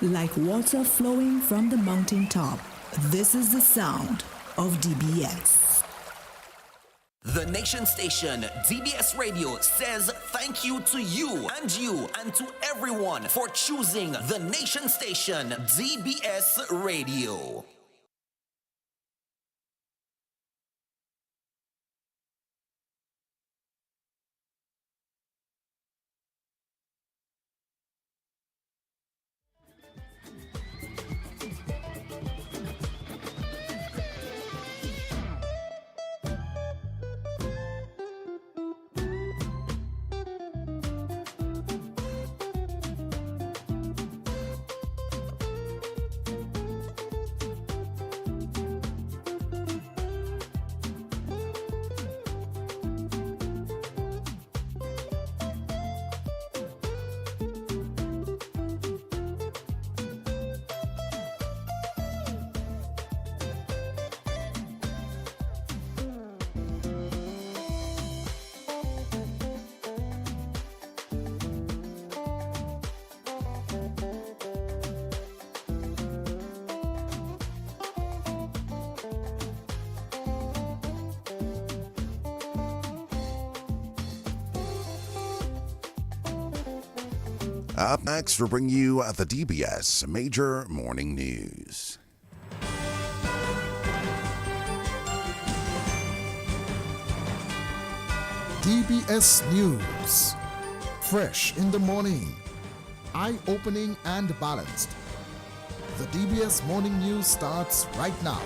Like water flowing from the mountaintop, this is the sound of DBS. The Nation Station, DBS Radio, says thank you to you and to everyone for choosing the Nation Station, DBS Radio. Up next, we'll bring you the DBS Major Morning News. DBS News. Fresh in the morning. Eye-opening and balanced. The DBS Morning News starts right now.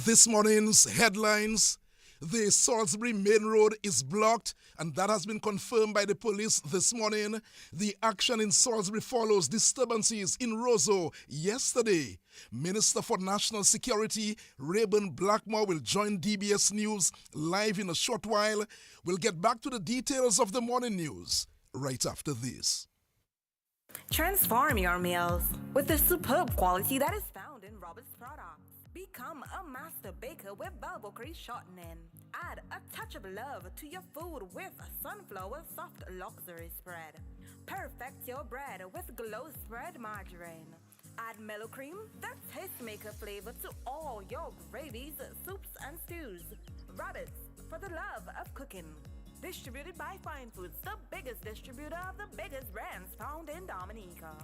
This morning's headlines: the Salisbury Main Road is blocked, and that has been confirmed by the police this morning. The action in Salisbury follows disturbances in Roseau yesterday. Minister for National Security, Rayburn Blackmore, will join DBS News live in a short while. We'll get back to the details of the morning news right after this. Transform your meals with the superb quality that is found in Robert's products. Become a master baker with Belbocree shortening. Add a touch of love to your food with Sunflower Soft Luxury Spread. Perfect your bread with Glow Spread Margarine. Add mellow cream, that tastemaker flavor, to all your gravies, soups, and stews. Robert's, for the love of cooking. Distributed by Fine Foods, the biggest distributor of the biggest brands found in Dominica.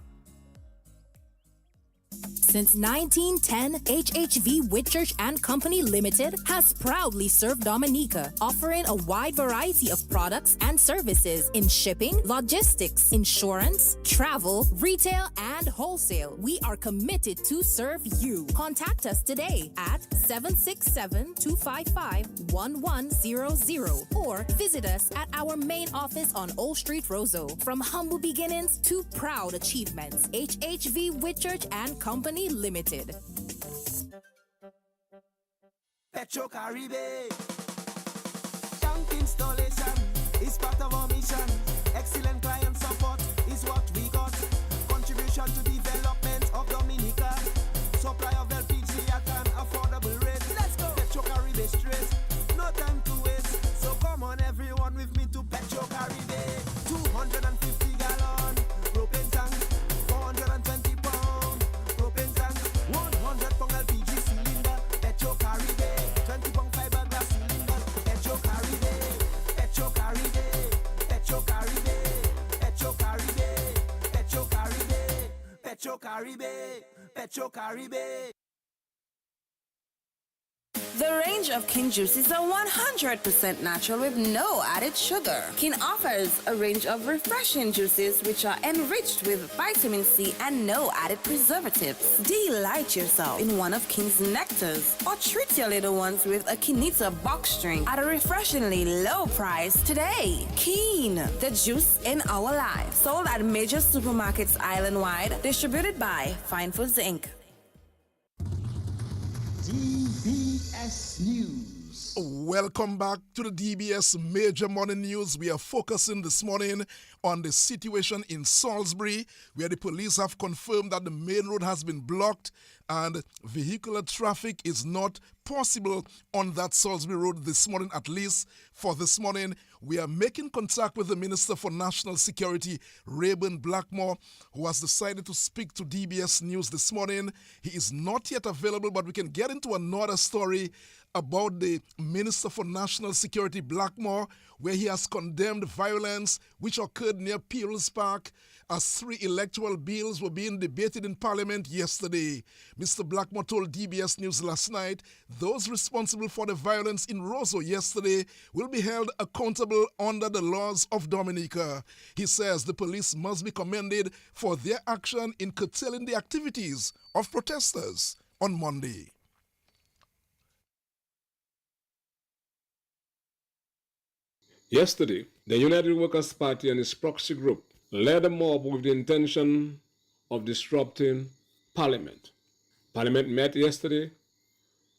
Since 1910, HHV Whitchurch and Company Limited has proudly served Dominica, offering a wide variety of products and services in shipping, logistics, insurance, travel, retail, and wholesale. We are committed to serve you. Contact us today at 767-255-1100 or visit us at our main office on Old Street, Roseau. From humble beginnings to proud achievements, HHV Whitchurch and Company Limited. Petro Caribe. Tank installation is part of our mission. Excellent client support is what we got. Contribution to development of Dominica. Supply of LPG at an affordable rate. Let's go. Petro Caribe straight. No time to waste. So come on everyone with me to Petro Caribe. 250 gallon propane tank. 420 pound propane tank. 100 pound LPG cylinder. Petro Caribe. 20 pound fiberglass cylinder. Petro Caribe. Petro Caribe. Petro Caribe. Petro Caribe. Petro Caribe. Petro Caribe. Petro Caribe. The range of King juices are 100% natural with no added sugar. King offers a range of refreshing juices which are enriched with vitamin C and no added preservatives. Delight yourself in one of King's nectars or treat your little ones with a Kinita box drink at a refreshingly low price today. Keen, the juice in our lives. Sold at major supermarkets island-wide. Distributed by Fine Foods Inc. DBS News. Welcome back to the DBS Major Morning News. We are focusing this morning on the situation in Salisbury, where the police have confirmed that the main road has been blocked and vehicular traffic is not possible on that Salisbury road this morning, at least for this morning. We are making contact with the Minister for National Security, Rayburn Blackmore, who has decided to speak to DBS News this morning. He is not yet available, but we can get into another story about the Minister for National Security, Blackmore, where he has condemned violence which occurred near Peels Park as 3 electoral bills were being debated in Parliament yesterday. Mr. Blackmore told DBS News last night those responsible for the violence in Roseau yesterday will be held accountable under the laws of Dominica. He says the police must be commended for their action in curtailing the activities of protesters on Monday. Yesterday, the United Workers' Party and its proxy group led a mob with the intention of disrupting Parliament. Parliament met yesterday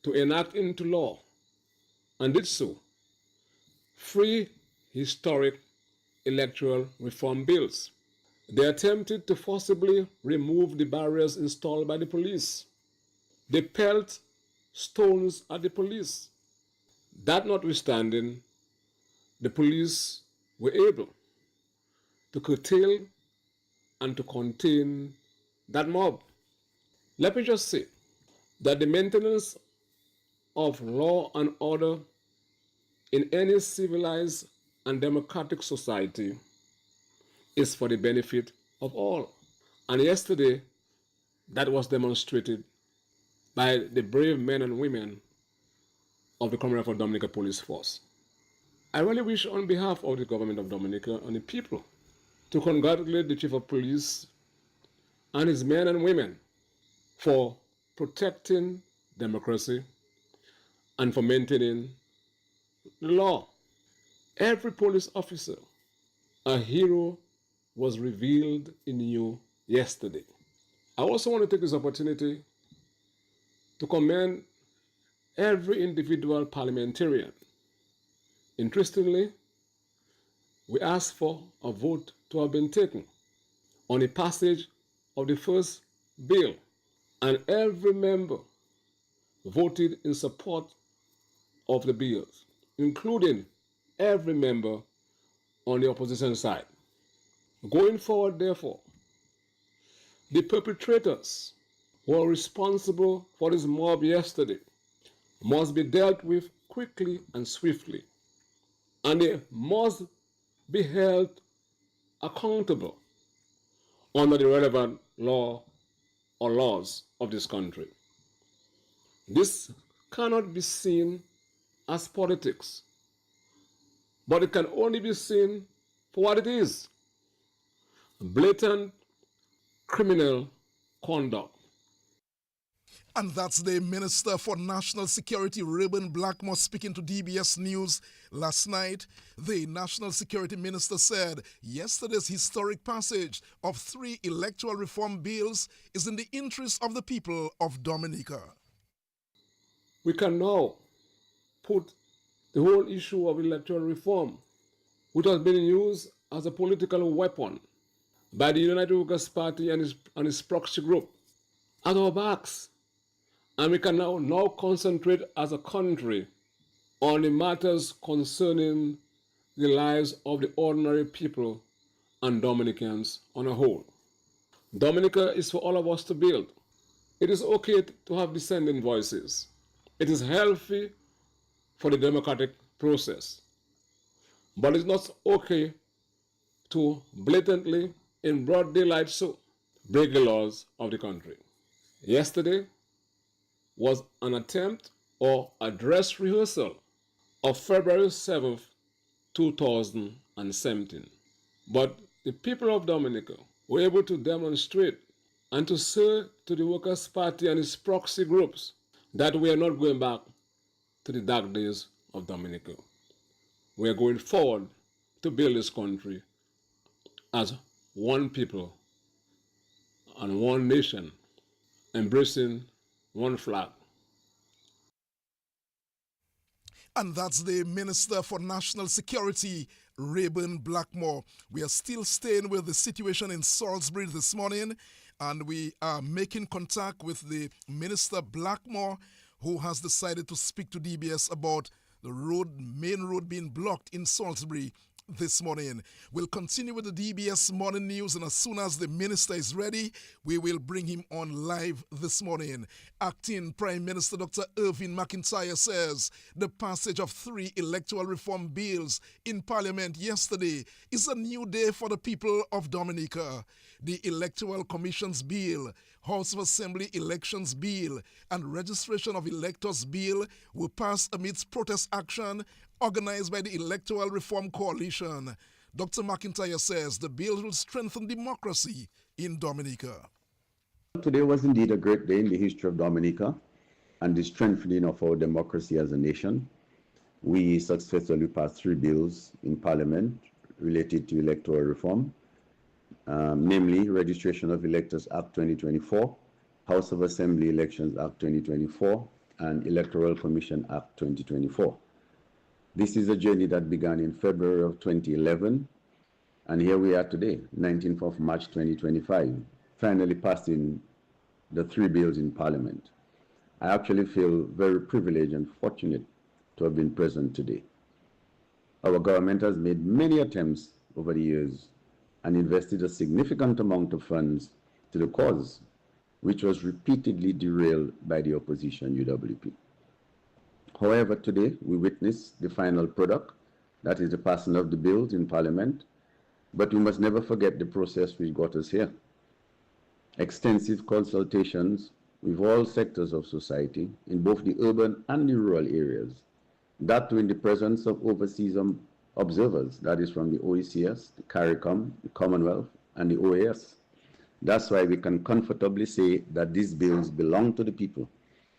to enact into law, and did so, 3 historic electoral reform bills. They attempted to forcibly remove the barriers installed by the police. They pelted stones at the police. That notwithstanding, the police were able to curtail and to contain that mob. Let me just say that the maintenance of law and order in any civilized and democratic society is for the benefit of all. And yesterday, that was demonstrated by the brave men and women of the Commonwealth of Dominica Police Force. I really wish on behalf of the government of Dominica and the people to congratulate the Chief of Police and his men and women for protecting democracy and for maintaining the law. Every police officer, a hero, was revealed in you yesterday. I also want to take this opportunity to commend every individual parliamentarian. Interestingly, we asked for a vote to have been taken on the passage of the first bill, and every member voted in support of the bills, including every member on the opposition side. Going forward, therefore, the perpetrators who are responsible for this mob yesterday must be dealt with quickly and swiftly, and they must be held accountable under the relevant law or laws of this country. This cannot be seen as politics, but it can only be seen for what it is: blatant criminal conduct. And that's the Minister for National Security, Rayburn Blackmore, speaking to DBS News last night. The National Security Minister said yesterday's historic passage of 3 electoral reform bills is in the interest of the people of Dominica. We can now put the whole issue of electoral reform, which has been used as a political weapon by the United Workers' Party and its proxy group, at our backs. And we can now concentrate as a country on the matters concerning the lives of the ordinary people and Dominicans on a whole. Dominica is for all of us to build. It is okay to have dissenting voices. It is healthy for the democratic process. But it's not okay to blatantly, in broad daylight, break the laws of the country. Yesterday was an attempt or a dress rehearsal of February 7th, 2017. But the people of Dominica were able to demonstrate and to say to the Workers' Party and its proxy groups that we are not going back to the dark days of Dominica. We are going forward to build this country as one people and one nation, embracing one flag. And that's the Minister for National Security, Rayburn Blackmore. We are still staying with the situation in Salisbury this morning, and we are making contact with the Minister Blackmore, who has decided to speak to DBS about the main road being blocked in Salisbury this morning. We'll continue with the DBS morning news, and as soon as the minister is ready, we will bring him on live this morning. Acting Prime Minister Dr. Irving McIntyre says the passage of 3 electoral reform bills in Parliament yesterday is a new day for the people of Dominica. The Electoral Commission's Bill, House of Assembly Elections Bill, and Registration of Electors Bill were passed amidst protest action organized by the Electoral Reform Coalition. Dr. McIntyre says the bill will strengthen democracy in Dominica. Today was indeed a great day in the history of Dominica and the strengthening of our democracy as a nation. We successfully passed 3 bills in Parliament related to electoral reform, namely Registration of Electors Act 2024, House of Assembly Elections Act 2024, and Electoral Commission Act 2024. This is a journey that began in February of 2011, and here we are today, 19th of March 2025, finally passing the 3 bills in Parliament. I actually feel very privileged and fortunate to have been present today. Our government has made many attempts over the years and invested a significant amount of funds to the cause, which was repeatedly derailed by the opposition UWP. However, today we witness the final product, that is the passing of the bills in Parliament, but we must never forget the process which got us here. Extensive consultations with all sectors of society in both the urban and the rural areas, that too in the presence of overseas observers, that is from the OECS, the CARICOM, the Commonwealth, and the OAS. That's why we can comfortably say that these bills belong to the people,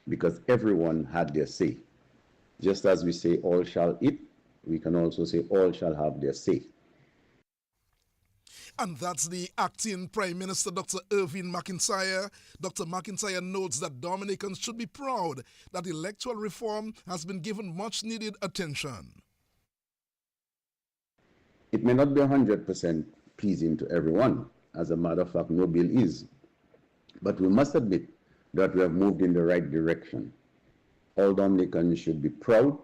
because everyone had their say. Just as we say all shall eat, we can also say all shall have their say. And that's the Acting Prime Minister, Dr. Irving McIntyre. Dr. McIntyre notes that Dominicans should be proud that electoral reform has been given much needed attention. It may not be 100% pleasing to everyone. As a matter of fact, no bill is. But we must admit that we have moved in the right direction. All Dominicans should be proud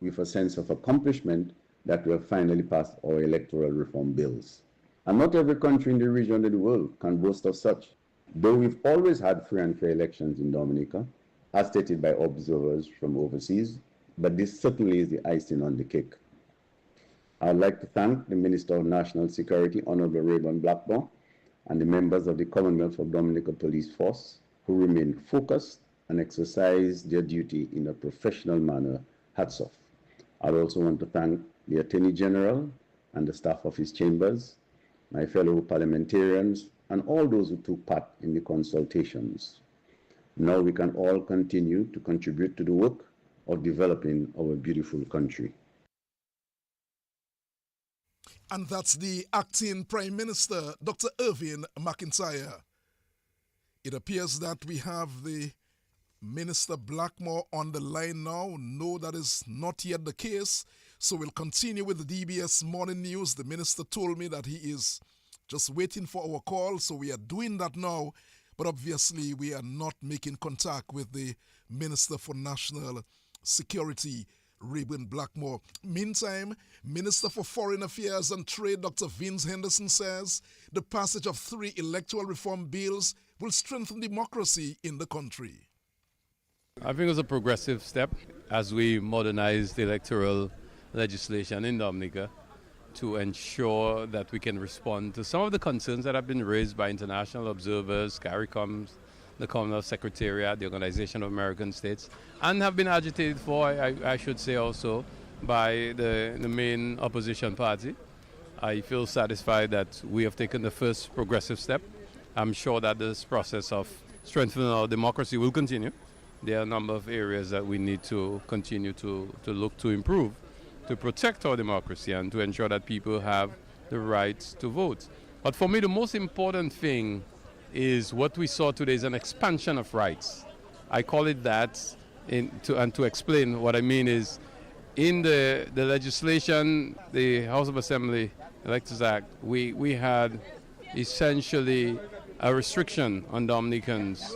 with a sense of accomplishment that we have finally passed our electoral reform bills. And not every country in the region of the world can boast of such. Though we've always had free and fair elections in Dominica, as stated by observers from overseas, but this certainly is the icing on the cake. I'd like to thank the Minister of National Security, Honorable Rayburn Blackmore, and the members of the Commonwealth of Dominica Police Force, who remain focused and exercise their duty in a professional manner. Hats off. I also want to thank the Attorney General and the staff of his chambers, my fellow parliamentarians, and all those who took part in the consultations. Now we can all continue to contribute to the work of developing our beautiful country. And that's the Acting Prime Minister, Dr. Irving McIntyre. It appears that we have the Minister Blackmore on the line now. No, that is not yet the case. So we'll continue with the DBS morning news. The minister told me that he is just waiting for our call, so we are doing that now. But obviously, we are not making contact with the Minister for National Security, Rayburn Blackmore. Meantime, Minister for Foreign Affairs and Trade, Dr. Vince Henderson, says the passage of 3 electoral reform bills will strengthen democracy in the country. I think it's a progressive step as we modernize the electoral legislation in Dominica to ensure that we can respond to some of the concerns that have been raised by international observers, CARICOM, the Commonwealth Secretariat, the Organization of American States, and have been agitated for, I should say also, by the main opposition party. I feel satisfied that we have taken the first progressive step. I'm sure that this process of strengthening our democracy will continue. There are a number of areas that we need to continue to look to improve, to protect our democracy and to ensure that people have the right to vote. But for me, the most important thing is what we saw today is an expansion of rights. I call it that, and to explain what I mean is in the legislation, the House of Assembly Electors Act, we had essentially a restriction on Dominicans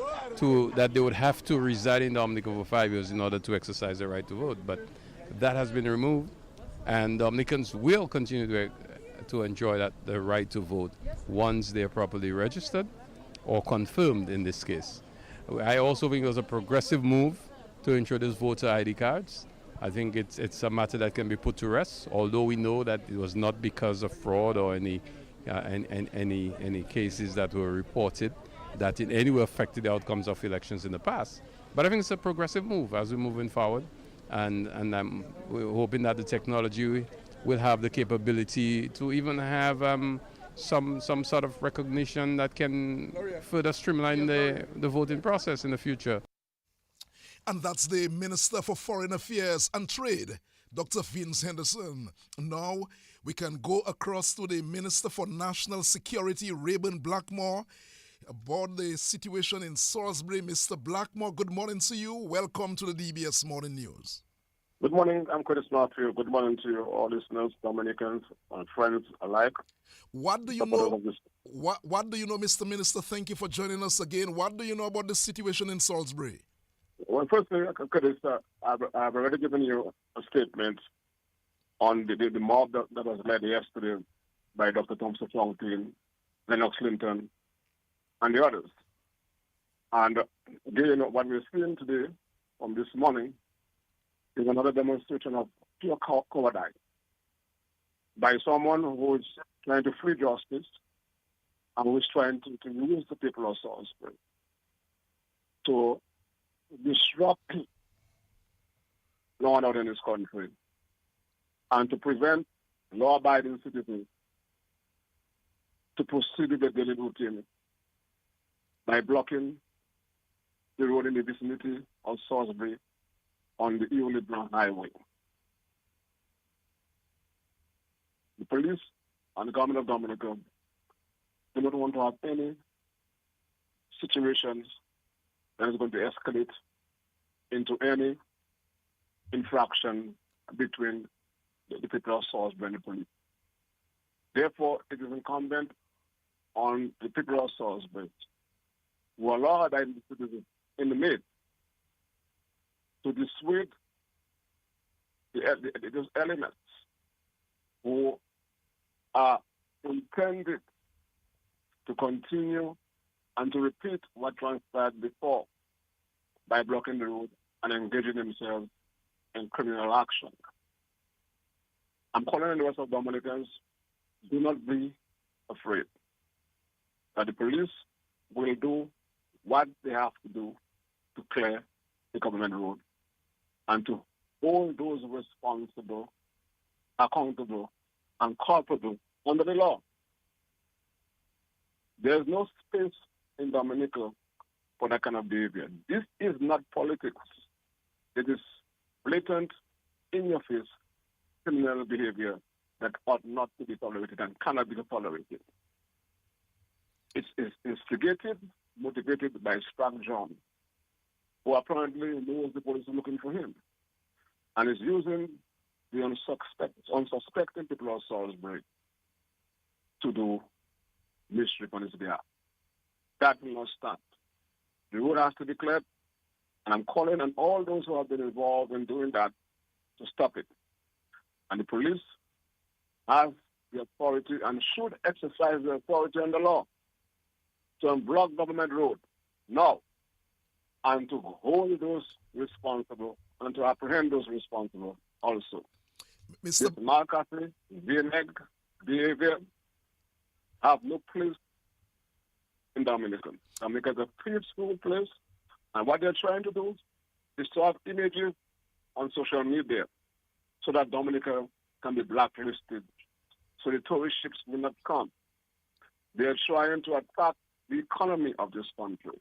that they would have to reside in Dominica for 5 years in order to exercise their right to vote. But that has been removed, and Dominicans will continue to enjoy the right to vote once they are properly registered or confirmed in this case. I also think it was a progressive move to introduce voter ID cards. I think it's a matter that can be put to rest, although we know that it was not because of fraud or any cases that were reported that in any way affected the outcomes of elections in the past. But I think it's a progressive move as we're moving forward, and we're hoping that the technology will have the capability to even have some sort of recognition that can further streamline the voting process in the future. And that's the Minister for Foreign Affairs and Trade, Dr. Vince Henderson. Now we can go across to the Minister for National Security, Rayburn Blackmore, about the situation in Salisbury. Mr. Blackmore, good morning to you. Welcome to the DBS Morning News. Good morning. I'm Curtis Matthew. Good morning to you, all listeners, Dominicans, and friends alike. What do you know? What do you know, Mr. Minister? Thank you for joining us again. What do you know about the situation in Salisbury? Well, firstly, Curtis, I've already given you a statement on the mob that was led yesterday by Dr. Thompson Fontaine, Lennox Linton, and the others. And again, what we're seeing today, from this morning, is another demonstration of pure cowardice by someone who is trying to free justice and who is trying to use the people of Salisbury to disrupt law and order in this country and to prevent law-abiding citizens to proceed with their daily routine by blocking the road in the vicinity of Salisbury on the Eole Brown Highway. The police and the government of Dominica do not want to have any situations that is going to escalate into any infraction between the people of Salisbury and the police. Therefore, it is incumbent on the people of Salisbury, who are law-abiding citizens in the midst, to dissuade those elements who are intended to continue and to repeat what transpired before by blocking the road and engaging themselves in criminal action. I'm calling on the rest of Dominicans, do not be afraid that the police will do what they have to do to clear the government road and to hold those responsible, accountable, and culpable under the law. There's no space in Dominica for that kind of behavior. This is not politics. It is blatant, in-your-face criminal behavior that ought not to be tolerated and cannot be tolerated. It's instigated, motivated by Sprague John, who apparently knows the police are looking for him, and is using the unsuspecting people of Salisbury to do mischief on his behalf. That will not stand. The road has to be cleared, and I'm calling on all those who have been involved in doing that to stop it. And the police have the authority and should exercise the authority and the law to unblock government road now and to hold those responsible and to apprehend those responsible also. Mr. This malcounty, VNEG behavior have no place in Dominica. Dominica is a peaceful place, and what they're trying to do is to have images on social media so that Dominica can be blacklisted, so the tourist ships will not come. They're trying to attack the economy of this country.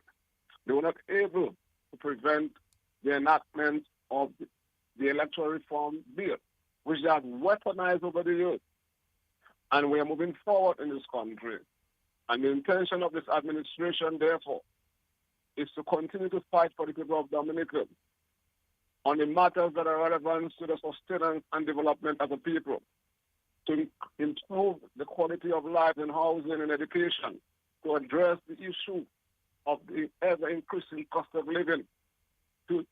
They were not able to prevent the enactment of the Electoral Reform Bill, which they have weaponized over the years. And we are moving forward in this country. And the intention of this administration, therefore, is to continue to fight for the people of Dominica on the matters that are relevant to the sustenance and development of the people, to improve the quality of life in housing and education, to address the issue of the ever-increasing cost of living, to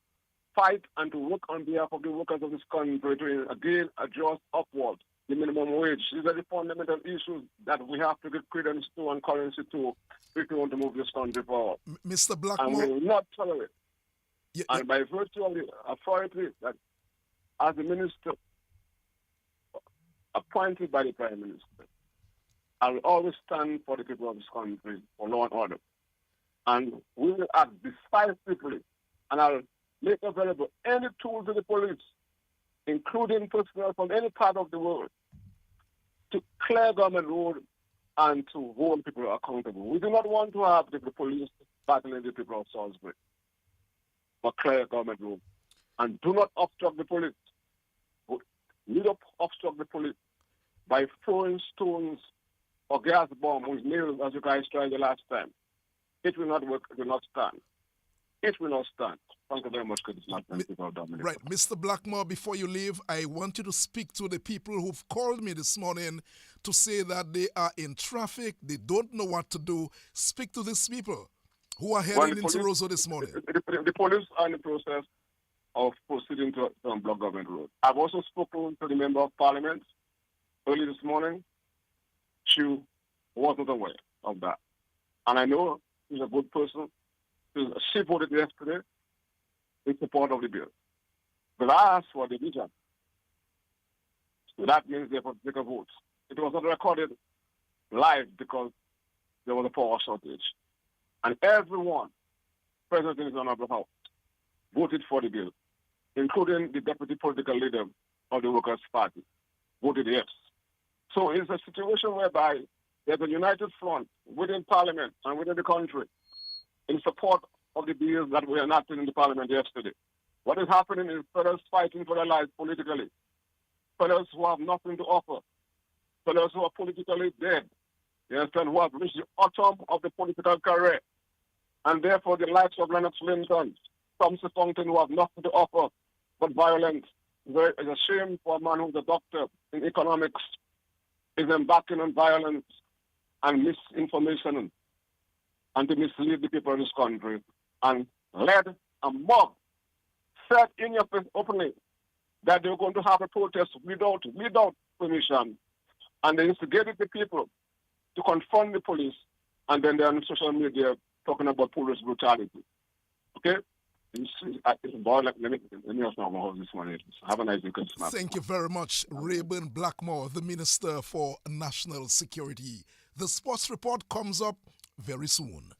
fight and to work on behalf of the workers of this country to again adjust upward the minimum wage. These are the fundamental issues that we have to give credence to and currency to if we want to move this country forward. Mr. Blackmore. And we will not tolerate. And by virtue of the authority that as the minister appointed by the Prime Minister, I will always stand for the people of this country, for law and order. And we will act decisively, and I'll make available any tool to the police, including personnel from any part of the world, to clear government road and to hold people accountable. We do not want to have the police battling the people of Salisbury, but clear government road. And do not obstruct the police. You don't obstruct the police by throwing stones or gas bomb with nails as you guys tried the last time. It will not work. It will not stand. It will not stand. Thank you very much, Right. Mr. Blackmore, before you leave, I want you to speak to the people who've called me this morning to say that they are in traffic, they don't know what to do. Speak to these people who are heading into Roseau this morning. The police are in the process of proceeding to unblock government road. I've also spoken to the Member of Parliament early this morning. She wasn't aware of that. And I know she's a good person. She voted yesterday in support of the bill. But I asked for the division. So that means they have to take a vote. It was not recorded live because there was a power shortage. And everyone present in the Honorable House voted for the bill, including the deputy political leader of the Workers' Party, voted yes. So it's a situation whereby there's a united front within Parliament and within the country in support of the bills that were enacted in the Parliament yesterday. What is happening is fellows fighting for their lives politically, fellows who have nothing to offer, fellows who are politically dead, you understand, who have reached the autumn of the political career, and therefore the likes of Lennox Lincoln, Thompson Fountain, who have nothing to offer but violence. It's a shame for a man who's a doctor in economics is embarking on violence and misinformation and to mislead the people of this country and led a mob, said in your face openly that they were going to have a protest without permission, and they instigated the people to confront the police, and then they're on social media talking about police brutality. Okay? It's about like, let me just know how this one is. Have a nice weekend. Thank you very much, Rayburn Blackmore, the Minister for National Security. The sports report comes up very soon.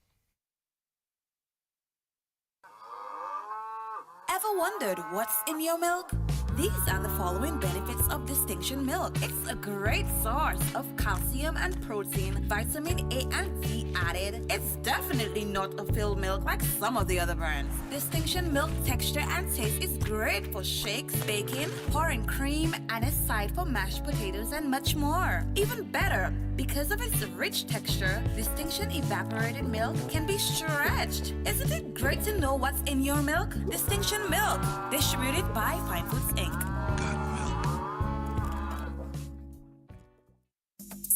Ever wondered what's in your milk? These are the following benefits of Distinction Milk. It's a great source of calcium and protein, vitamin A and C added. It's definitely not a filled milk like some of the other brands. Distinction Milk texture and taste is great for shakes, baking, pouring cream, and a side for mashed potatoes and much more. Even better, because of its rich texture, Distinction Evaporated Milk can be stretched. Isn't it great to know what's in your milk? Distinction Milk, distributed by Fine Foods Inc.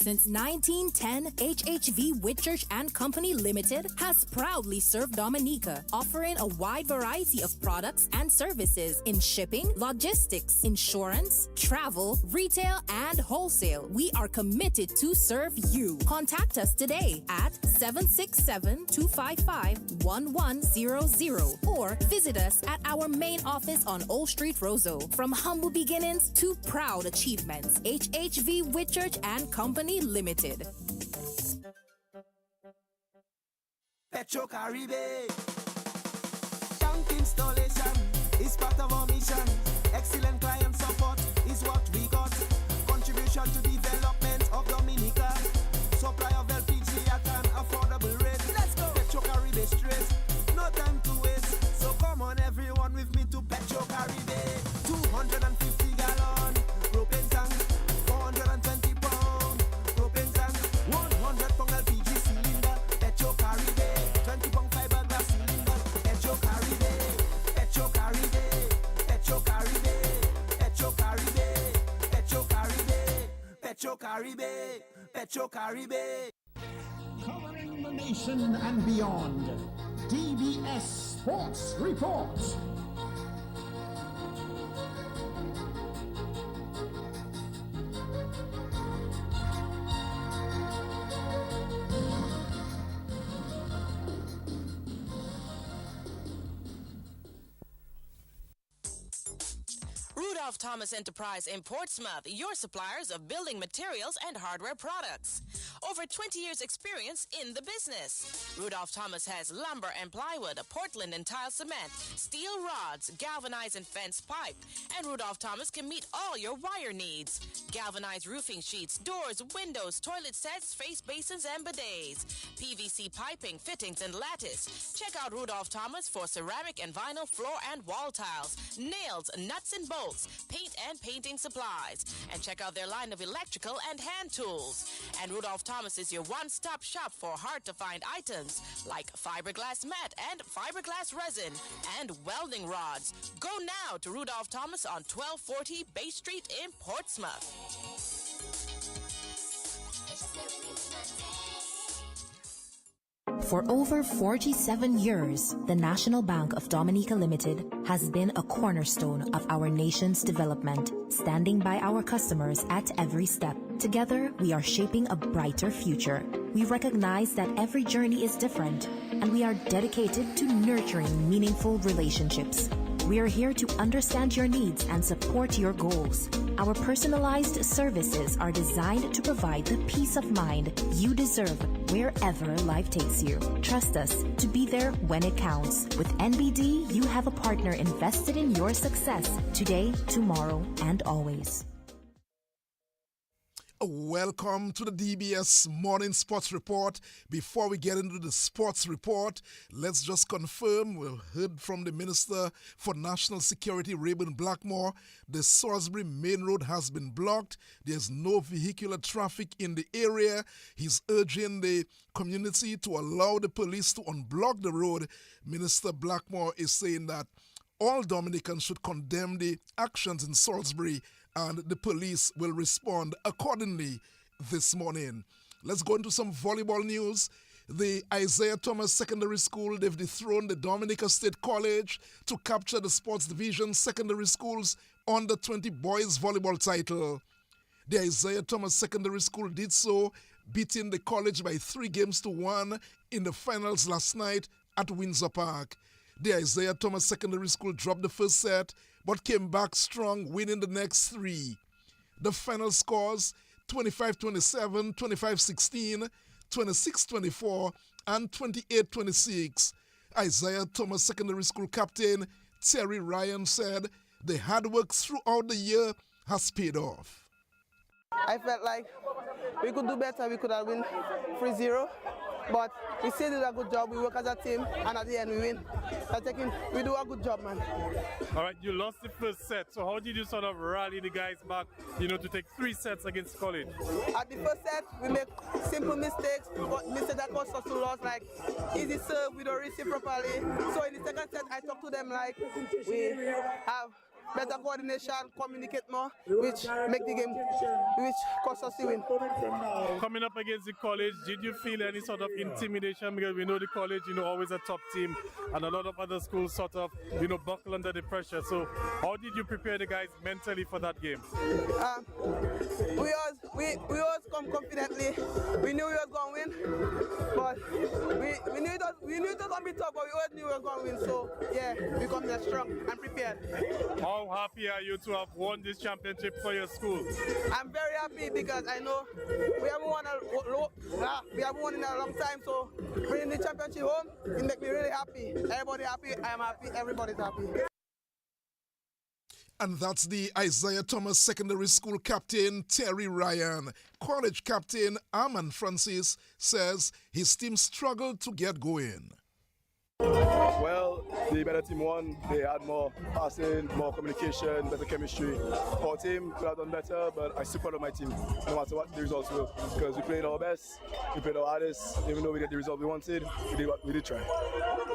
Since 1910, HHV Whitchurch and Company Limited has proudly served Dominica, offering a wide variety of products and services in shipping, logistics, insurance, travel, retail, and wholesale. We are committed to serve you. Contact us today at 767-255-1100 or visit us at our main office on Old Street, Roseau. From humble beginnings to proud achievements, HHV Whitchurch and Company Limited. Petro Caribe. Tank installation is part of our mission. Excellent client support is what we got. Contribution to development of Dominica. Supply of LPG at an affordable rate. Let's go. Petro Caribe straight. No time to waste. So come on everyone with me to Petro Caribe. 250 gallon propane tank. 420 pound propane tank. 100 pound LPG cylinder. Petro Caribe. 20 pound fiberglass cylinder. Petro Caribe. Petro Caribe. Caribe, Petro Caribe. Covering the nation and beyond, DBS Sports Report. Rudolph Thomas Enterprise in Portsmouth, your suppliers of building materials and hardware products. Over 20 years experience in the business. Rudolph Thomas has lumber and plywood, Portland and tile cement, steel rods, galvanized and fence pipe. And Rudolph Thomas can meet all your wire needs. Galvanized roofing sheets, doors, windows, toilet sets, face basins and bidets. PVC piping, fittings and lattice. Check out Rudolph Thomas for ceramic and vinyl floor and wall tiles, nails, nuts and bolts, paint and painting supplies. And check out their line of electrical and hand tools. And Rudolph Thomas is your one-stop shop for hard-to-find items like fiberglass mat and fiberglass resin and welding rods. Go now to Rudolph Thomas on 1240 Bay Street in Portsmouth. For over 47 years, the National Bank of Dominica Limited has been a cornerstone of our nation's development, standing by our customers at every step. Together, we are shaping a brighter future. We recognize that every journey is different, and we are dedicated to nurturing meaningful relationships. We are here to understand your needs and support your goals. Our personalized services are designed to provide the peace of mind you deserve wherever life takes you. Trust us to be there when it counts. With NBD, you have a partner invested in your success today, tomorrow, and always. Welcome to the DBS Morning Sports Report. Before we get into the sports report, let's just confirm, we heard from the Minister for National Security, Rayburn Blackmore, the Salisbury Main Road has been blocked. There's no vehicular traffic in the area. He's urging the community to allow the police to unblock the road. Minister Blackmore is saying that all Dominicans should condemn the actions in Salisbury and the police will respond accordingly this morning. Let's go into some volleyball news. The Isaiah Thomas Secondary School, they've dethroned the Dominica State College to capture the Sports Division Secondary School's Under 20 Boys Volleyball title. The Isaiah Thomas Secondary School did so, beating the college by 3-1 in the finals last night at Windsor Park. The Isaiah Thomas Secondary School dropped the first set, but came back strong, winning the next 3. The final scores, 25-27, 25-16, 26-24, and 28-26. Isaiah Thomas Secondary School captain Terry Ryan said the hard work throughout the year has paid off. I felt like we could do better. We could have win 3-0. But we still did a good job. We work as a team, and at the end we win. We do a good job, man. All right, you lost the first set. So how did you sort of rally the guys back, to take 3 sets against college? At the first set, we make simple mistakes, but mistakes that cost us to lose, like easy serve, we don't receive properly. So in the second set, I talked to them like we have better coordination, communicate more, which make the game, which cost us the win. Coming up against the college, did you feel any sort of intimidation? Because we know the college, always a top team, and a lot of other schools sort of, buckle under the pressure. So how did you prepare the guys mentally for that game? We always come confidently. We knew we was going to win, but we knew it was going to be tough, but we always knew we were going to win. So yeah, we come there strong and prepared. How happy are you to have won this championship for your school? I'm very happy because I know we haven't won in a long time, so bringing the championship home, it makes me really happy. Everybody happy, I'm happy, everybody's happy. And that's the Isaiah Thomas Secondary School captain, Terry Ryan. College captain, Armand Francis, says his team struggled to get going. Well, the better team won. They had more passing, more communication, better chemistry. Our team could have done better, but I still proud of my team, no matter what the results were, because we played our best, we played our hardest. Even though we get the result we wanted, we did try.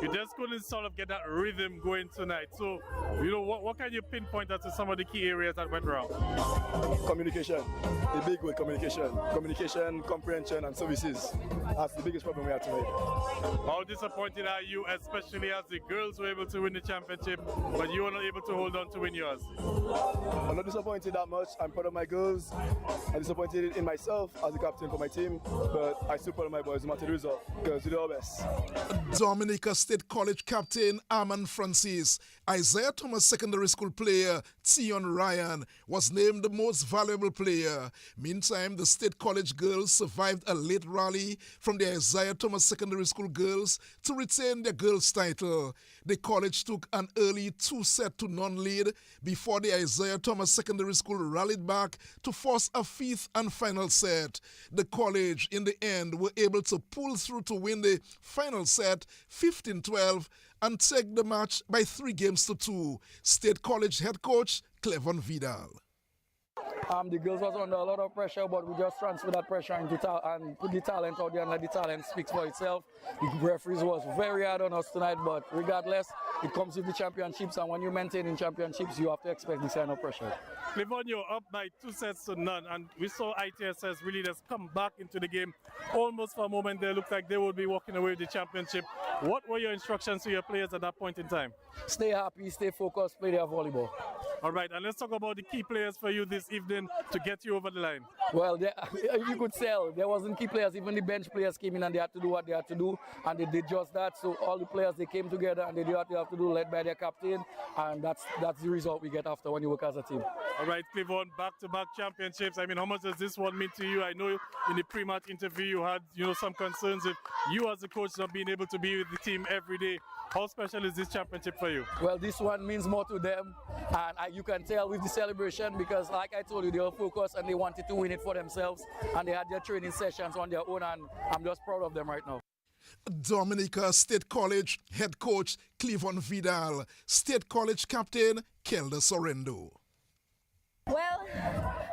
You just couldn't sort of get that rhythm going tonight. So, what can you pinpoint as to some of the key areas that went wrong? Communication, the big word, communication. Communication, comprehension, and services. That's the biggest problem we had tonight. How disappointed are you, especially as the girls were able to win the championship, but you were not able to hold on to win yours? I'm not disappointed that much. I'm proud of my girls. I'm disappointed in myself as a captain for my team, but I still proud of my boys no matter the result, because we did our best. Dominica State College captain Armand Francis, Isaiah Thomas Secondary School player Tion Ryan was named the most valuable player. Meantime, the State College girls survived a late rally from the Isaiah Thomas Secondary School girls to retain their girls' title. The college took an early 2-0 lead before the Isaiah Thomas Secondary School rallied back to force a fifth and final set. The college, in the end, were able to pull through to win the final set 15-12 and take the match by 3-2. State College head coach Clevon Vidal. The girls was under a lot of pressure, but we just transferred that pressure and put the talent out there and let the talent speak for itself. The referees was very hard on us tonight, but regardless, it comes with the championships, and when you maintain in championships, you have to expect this kind of pressure. Clevon, you're up by 2-0, and we saw ITSS really just come back into the game. Almost for a moment there, looked like they would be walking away with the championship. What were your instructions to your players at that point in time? Stay happy, stay focused, play their volleyball. All right, and let's talk about the key players for you this evening to get you over the line. Well, you could tell there wasn't key players. Even the bench players came in and they had to do what they had to do, and they did just that. So all the players, they came together and they did what they have to do, led by their captain, and that's the result we get after when you work as a team. All right, Clevon, back-to-back championships. I mean, how much does this one mean to you? I know in the pre-match interview you had, some concerns with you as a coach not being able to be with the team every day. How special is this championship for you? Well, this one means more to them, and you can tell with the celebration because, like I told you, they were focused and they wanted to win it for themselves, and they had their training sessions on their own, and I'm just proud of them right now. Dominica State College head coach Clevon Vidal, State College captain Kelda Sorrendo. Well,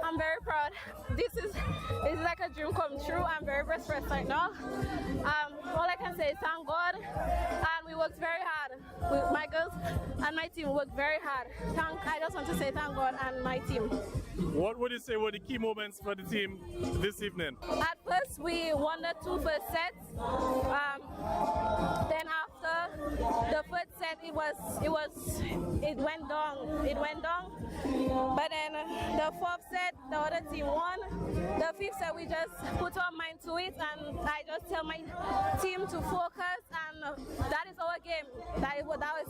I'm very proud. This is like a dream come true. I'm very expressed right now. All I can say is thank God, and we worked very hard. My girls and my team worked very hard. I just want to say thank God and my team. What would you say were the key moments for the team this evening? At first, we won the two first sets. Then after the first set, it went down. But then the fourth set, the other team won. The fifth set, we just put our mind to it, and I just tell my team to focus, and that is our game. That is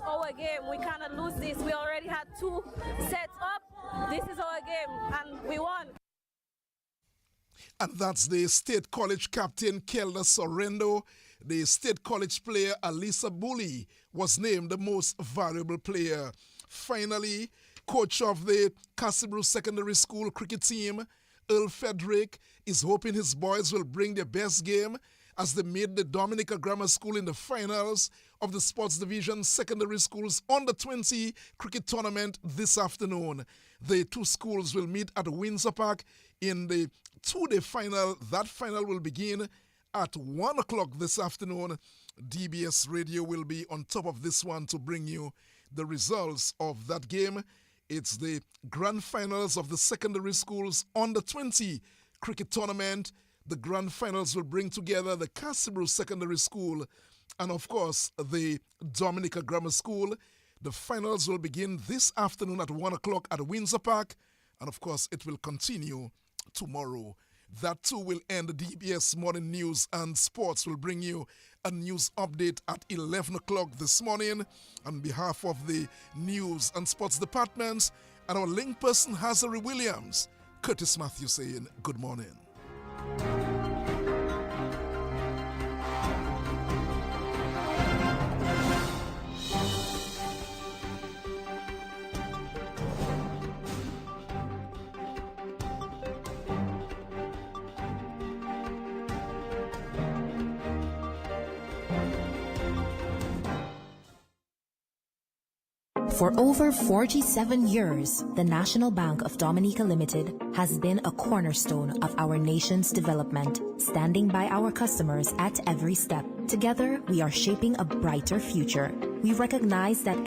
our game. We cannot lose this. We already had 2 sets up. This is our game, and we won. And that's the State College captain Kelda Sorrendo. The State College player Alisa Bully was named the most valuable player. Finally, coach of the Castlebrew Secondary School cricket team, Earl Frederick, is hoping his boys will bring their best game as they made the Dominica Grammar School in the finals of the Sports Division Secondary Schools Under-20 cricket tournament this afternoon. The two schools will meet at Windsor Park in the 2-day final. That final will begin at 1 o'clock this afternoon. DBS Radio will be on top of this one to bring you the results of that game. It's the grand finals of the secondary schools Under-20 cricket tournament. The grand finals will bring together the Castlebrew Secondary School and, of course, the Dominica Grammar School. The finals will begin this afternoon at 1 o'clock at Windsor Park, and, of course, it will continue tomorrow. That, too, will end the DBS Morning News and Sports. Will bring you a news update at 11 o'clock this morning. On behalf of the News and Sports departments and our link person, Hazari Williams, Curtis Matthew saying good morning. For over 47 years, the National Bank of Dominica Limited has been a cornerstone of our nation's development, standing by our customers at every step. Together, we are shaping a brighter future. We recognize that